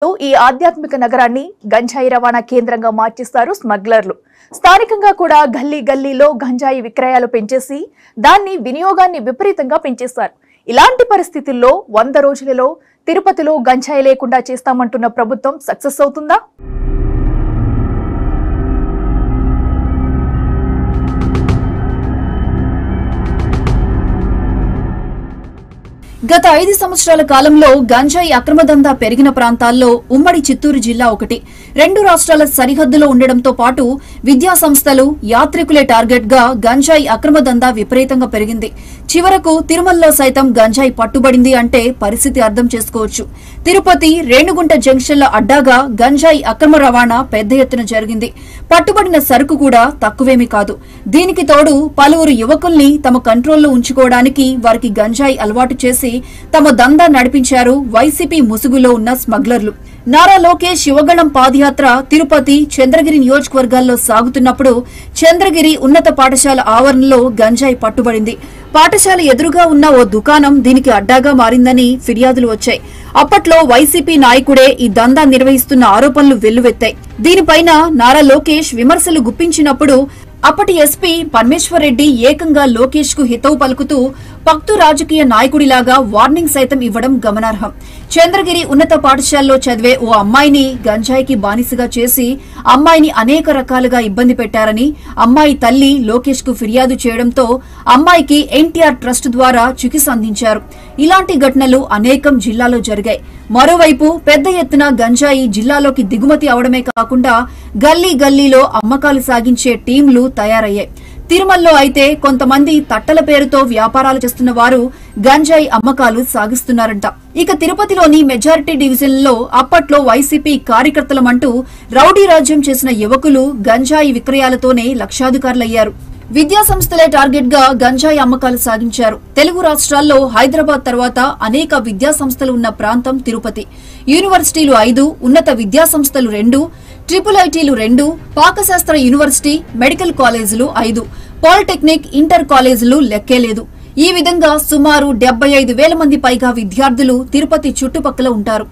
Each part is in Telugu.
ఈ ఆధ్యాత్మిక నగరాన్ని గంజాయి రవాణా కేంద్రంగా మార్చిస్తారు స్మగ్లర్లు. స్థానికంగా కూడా గల్లీ గల్లీలో గంజాయి విక్రయాలు పెంచేసి దాన్ని వినియోగాన్ని విపరీతంగా పెంచేస్తారు. ఇలాంటి పరిస్థితుల్లో 100 రోజులలో తిరుపతిలో గంజాయి లేకుండా చేస్తామంటున్న ప్రభుత్వం సక్సెస్ అవుతుందా? గత 5 సంవత్సరాల కాలంలో గంజాయి అక్రమ దందా పెరిగిన ప్రాంతాల్లో ఉమ్మడి చిత్తూరు జిల్లా ఒకటి. 2 రాష్ట్రాల సరిహద్దులో ఉండడంతో పాటు విద్యా సంస్థలు, యాత్రికులే టార్గెట్ గా గంజాయి అక్రమ దందా విపరీతంగా పెరిగింది. చివరకు తిరుమలలో సైతం గంజాయి పట్టుబడింది అంటే పరిస్థితి అర్థం చేసుకోవచ్చు. తిరుపతి, రేణుగుంట జంక్షన్ల అడ్డాగా గంజాయి అక్రమ రవాణా పెద్ద ఎత్తున జరిగింది. పట్టుబడిన సరుకు కూడా తక్కువేమీ కాదు. దీనికి తోడు పలువురు యువకుల్ని తమ కంట్రోల్లో ఉంచుకోవడానికి వారికి గంజాయి అలవాటు చేసి తమ దందా నడిపించారు వైసీపీ ముసుగులో ఉన్న స్మగ్లర్లు. నారా లోకేష్ యువగళం పాదయాత్ర తిరుపతి, చంద్రగిరి నియోజకవర్గాల్లో సాగుతున్నప్పుడు చంద్రగిరి ఉన్నత పాఠశాల ఆవరణలో గంజాయి పట్టుబడింది. పాఠశాల ఎదురుగా ఉన్న ఓ దుకాణం దీనికి అడ్డాగా మారిందని ఫిర్యాదులు వచ్చాయి. అప్పట్లో వైసీపీ నాయకుడే ఈ దందా నిర్వహిస్తున్న ఆరోపణలు వెల్లువెత్తాయి. దీనిపైన నారా లోకేష్ విమర్శలు గుప్పించినప్పుడు అప్పటి ఎస్పీ పరమేశ్వర్ రెడ్డి ఏకంగా లోకేష్ కు హితవు పలుకుతూ పక్తు రాజకీయ నాయకుడిలాగా వార్నింగ్ సైతం ఇవ్వడం గమనార్హం. చంద్రగిరి ఉన్నత పాఠశాలలో చదివే ఓ అమ్మాయిని గంజాయికి బానిసగా చేసి అమ్మాయిని అనేక రకాలుగా ఇబ్బంది పెట్టారని అమ్మాయి తల్లి లోకేష్ కు ఫిర్యాదు చేయడంతో అమ్మాయికి ఎన్టీఆర్ ట్రస్ట్ ద్వారా చికిత్స అందించారు. ఇలాంటి ఘటనలు అనేకం జిల్లాలో జరిగాయి. మరోవైపు పెద్ద ఎత్తున గంజాయి జిల్లాలోకి దిగుమతి అవడమే కాకుండా గల్లీ గల్లీలో అమ్మకాలు సాగించే టీంలు తయారయ్యాయి. తిరుమలలో అయితే కొంతమంది తట్టల పేరుతో వ్యాపారాలు చేస్తున్న వారు గంజాయి అమ్మకాలు సాగిస్తున్నారంట. ఇక తిరుపతిలోని మెజారిటీ డివిజన్లలో అప్పట్లో వైసీపీ కార్యకర్తలమంటూ రౌడీ రాజ్యం చేసిన యువకులు గంజాయి విక్రయాలతోనే లక్షాధికారులయ్యారు. విద్యా సంస్థలే టార్గెట్ గా గంజాయి అమ్మకాలు సాగించారు. తెలుగు రాష్ట్రాల్లో హైదరాబాద్ తర్వాత అనేక విద్యా సంస్థలు ఉన్న ప్రాంతం తిరుపతి. యూనివర్సిటీలు 5, ఉన్నత విద్యా సంస్థలు 2, ట్రిపుల్-ఐటీలు 2, పాకశాస్త్ర యూనివర్సిటీ, మెడికల్ కాలేజీలు 5, పాలిటెక్నిక్, ఇంటర్ కాలేజీలు లెక్కేలేదు. ఈ విధంగా సుమారు 75,000 మంది పైగా విద్యార్థులు తిరుపతి చుట్టుపక్కల ఉంటారు.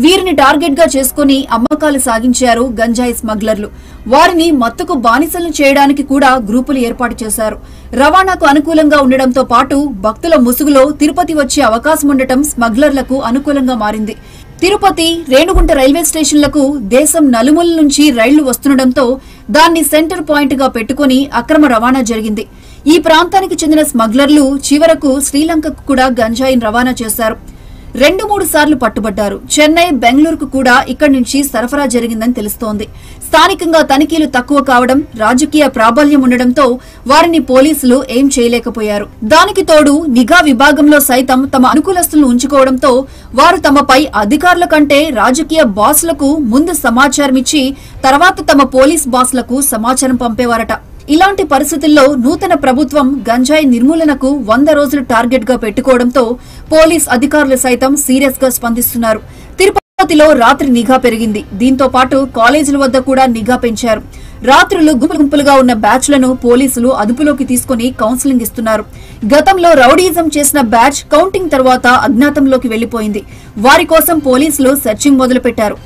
వీరిని టార్గెట్ గా చేసుకుని అమ్మకాలు సాగించారు గంజాయి స్మగ్లర్లు. వారిని మత్తుకు బానిసలను చేయడానికి కూడా గ్రూపులు ఏర్పాటు చేశారు. రవాణాకు అనుకూలంగా ఉండడంతో పాటు భక్తుల ముసుగులో తిరుపతి వచ్చే అవకాశం ఉండటం స్మగ్లర్లకు అనుకూలంగా మారింది. తిరుపతి, రేణుగుంట రైల్వే స్టేషన్లకు దేశం నలుమూల నుంచి రైళ్లు వస్తుండటంతో దాన్ని సెంటర్ పాయింట్ గా పెట్టుకుని అక్రమ రవాణా జరిగింది. ఈ ప్రాంతానికి చెందిన స్మగ్లర్లు చివరకు శ్రీలంకకు కూడా గంజాయిని రవాణా చేశారు. 2-3 సార్లు పట్టుబడ్డారు. చెన్నై, బెంగళూరుకు కూడా ఇక్కడి నుంచి సరఫరా జరిగిందని తెలుస్తోంది. స్థానికంగా తనిఖీలు తక్కువ కావడం, రాజకీయ ప్రాబల్యం ఉండడంతో వారిని పోలీసులు ఏం చేయలేకపోయారు. దానికి తోడు నిఘా విభాగంలో సైతం తమ అనుకూలస్తులను ఉంచుకోవడంతో వారు తమపై అధికారుల కంటే రాజకీయ బాసులకు ముందు సమాచారం ఇచ్చి తర్వాత తమ పోలీస్ బాసులకు సమాచారం పంపేవారట. ఇలాంటి పరిస్థితుల్లో నూతన ప్రభుత్వం గంజాయి నిర్మూలనకు 100 రోజులు టార్గెట్ గా పెట్టుకోవడంతో పోలీస్ అధికారులు సైతం సీరియస్ గా స్పందిస్తున్నారు. తిరుపతిలో రాత్రి నిఘా పెరిగింది. దీంతో పాటు కాలేజీల వద్ద కూడా నిఘా పెంచారు. రాత్రులు గుంపులుగా ఉన్న బ్యాచ్లను పోలీసులు అదుపులోకి తీసుకుని కౌన్సిలింగ్ ఇస్తున్నారు. గతంలో రౌడీజం చేసిన బ్యాచ్ కౌంటింగ్ తర్వాత అజ్ఞాతంలోకి వెళ్లిపోయింది. వారి కోసం పోలీసులు సెర్చింగ్ మొదలుపెట్టారు.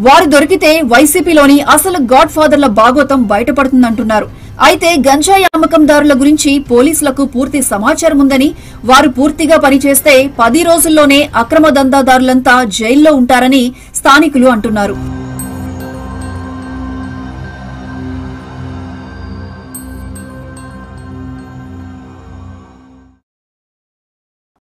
వారు దొరికితే వైసీపీలోని అసలు గాడ్ ఫాదర్ల భాగోతం బయటపడుతుందంటున్నారు. అయితే గంజాయి అమ్మకందారుల గురించి పోలీసులకు పూర్తి సమాచారం ఉందని, వారు పూర్తిగా పనిచేస్తే 10 రోజుల్లోనే అక్రమ దందాదారులంతా జైల్లో ఉంటారని స్థానికులు అంటున్నారు.